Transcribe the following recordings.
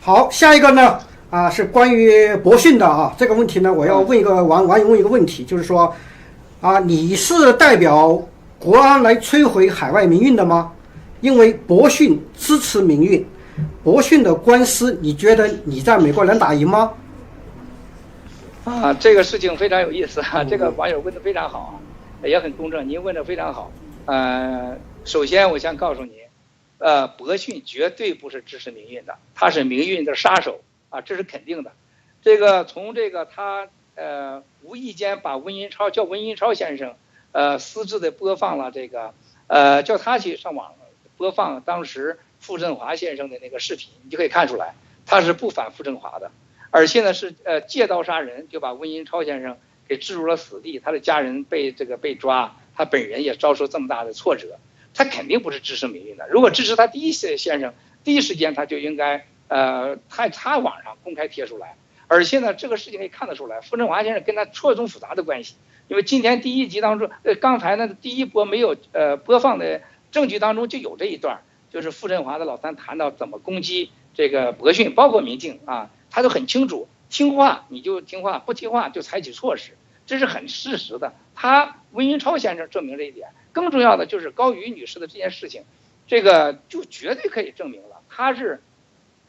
好，下一个呢是关于博讯的啊，这个问题呢，我要问一个网友问一个问题，就是说你是代表国安来摧毁海外民运的吗？因为博讯支持民运，博讯的官司，你觉得你在美国能打赢吗？这个事情非常有意思啊，这个网友问的非常好，也很公正，您问的非常好。首先我想告诉你，博讯绝对不是支持民运的，他是民运的杀手啊，这是肯定的。这个从这个他无意间把温银超先生私自的播放了这个叫他去上网播放当时傅政华先生的那个视频，你就可以看出来他是不反傅政华的，而且呢是借刀杀人，就把温银超先生给置入了死地，他的家人被抓，他本人也遭受这么大的挫折，他肯定不是支持民运的。如果支持他第一先生，第一时间他就应该他网上公开贴出来。而且呢，这个事情可以看得出来，傅政华先生跟他错综复杂的关系。因为今天第一集当中，刚才呢第一波没有播放的证据当中就有这一段，就是傅政华的老三谈到怎么攻击这个博讯，包括民进啊，他都很清楚，听话你就听话，不听话就采取措施，这是很事实的。温银超先生证明这一点，更重要的就是高瑜女士的这件事情，这个就绝对可以证明了，他是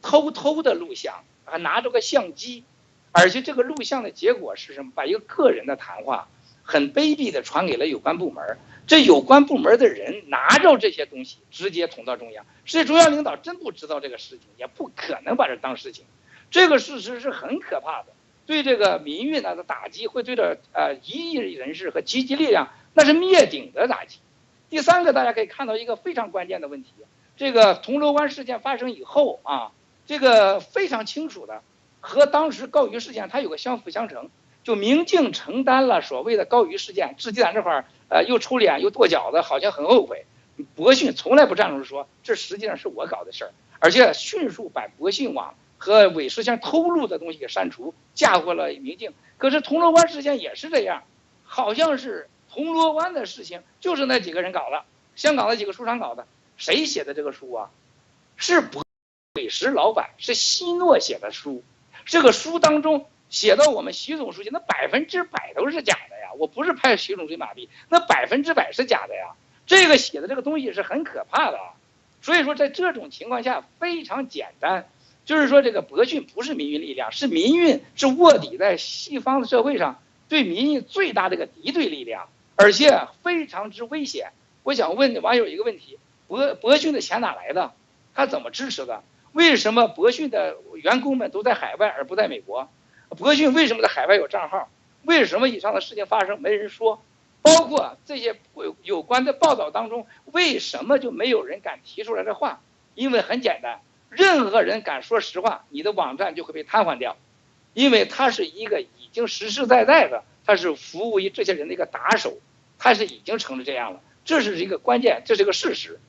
偷的录像，还拿着个相机，而且这个录像的结果是什么？把一个个人的谈话很卑鄙的传给了有关部门，这有关部门的人拿着这些东西直接捅到中央，所以中央领导真不知道这个事情，也不可能把这当事情，这个事实是很可怕的，对这个民运的打击会对着异议人士和积极力量那是灭顶的打击。第三个，大家可以看到一个非常关键的问题，这个铜锣湾事件发生以后啊，这个非常清楚的和当时高瑜事件它有个相辅相成，就民进承担了所谓的高瑜事件，自己在这块又抽脸又跺脚的，好像很后悔。博讯从来不站出说这实际上是我搞的事儿，而且迅速把博讯网和韦世先偷录的东西给删除，嫁祸了民进。可是铜锣湾事件也是这样，好像是铜锣湾的事情就是那几个人搞的，香港的几个书商搞的，谁写的这个书啊？是韦石老板，是希诺写的书，这个书当中写到我们习总书记，那100%都是假的呀！我不是拍习总追马屁，那100%是假的呀！这个写的这个东西是很可怕的啊！所以说，在这种情况下非常简单，就是说这个博讯不是民运力量，是民运是卧底在西方的社会上对民运最大的一个敌对力量，而且非常之危险。我想问网友一个问题：博讯的钱哪来的？他怎么支持的？为什么博讯的员工们都在海外而不在美国？博讯为什么在海外有账号？为什么以上的事情发生没人说？包括这些有关的报道当中，为什么就没有人敢提出来这话？因为很简单，任何人敢说实话，你的网站就会被瘫痪掉，因为它是一个已经实实在在的，它是服务于这些人的一个打手，它是已经成了这样了，这是一个关键，这是一个事实。